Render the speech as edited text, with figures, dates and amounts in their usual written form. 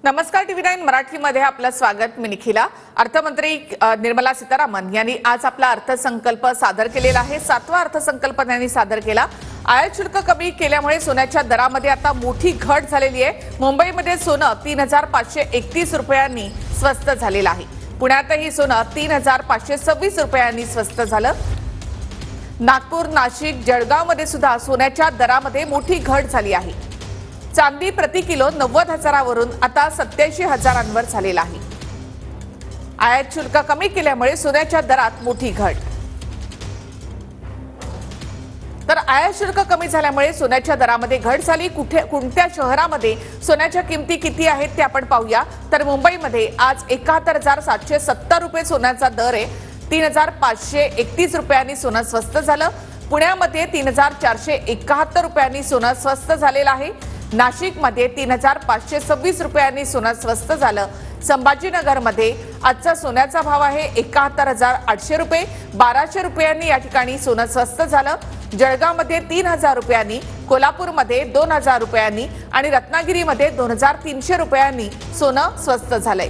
नमस्कार टीव्ही 9 मराठीमध्ये आपलं स्वागत। मी निखिला। अर्थमंत्री निर्मला सीतारामन यांनी आज आपला अर्थसंकल्प सादर केलेला आहे। 7वा अर्थसंकल्प त्यांनी सादर केला। आयात शुल्क कमी केल्यामुळे सोन्याच्या दरामध्ये आता मोठी घट झालेली आहे। मुंबईमध्ये सोनं 3531 रुपयांनी स्वस्त झालेलं आहे। पुण्यातही सोनं 3526 रुपयांनी स्वस्त झालं। नागपूर, नाशिक, जळगावमध्ये सुद्धा सोन्याच्या दरामध्ये मोठी घट झाली आहे। चांदी प्रति किलो 90,000वरून आता 87,000वर झालेला आहे। आयात शुल्क कमी केल्यामुळे सोन्याच्या दरात मोठी घट। तर आयात शुल्क कमी झाल्यामुळे सोन्याच्या दरामध्ये घट झाली। कोणत्या शहरामध्ये सोन्याच्या किमती किती आहेत ते आपण पाहूया। तर मुंबईमध्ये आज 71,770 रुपये सोन्याचा दर आहे। 3,531 रुपयांनी सोनं स्वस्त झालं। पुण्यामध्ये 3,471 रुपयांनी सोनं स्वस्त झालेलं आहे। नाशिकमध्ये 3,526 रुपयांनी सोनं स्वस्त झालं। संभाजीनगरमध्ये आजचा सोन्याचा भाव आहे 71,800 रुपये। 1,200 रुपयांनी या ठिकाणी सोनं स्वस्त झालं। जळगावमध्ये 3,000 रुपयांनी, कोल्हापूरमध्ये 2,000 रुपयांनी आणि रत्नागिरीमध्ये 2,300 रुपयांनी सोनं स्वस्त झालंय।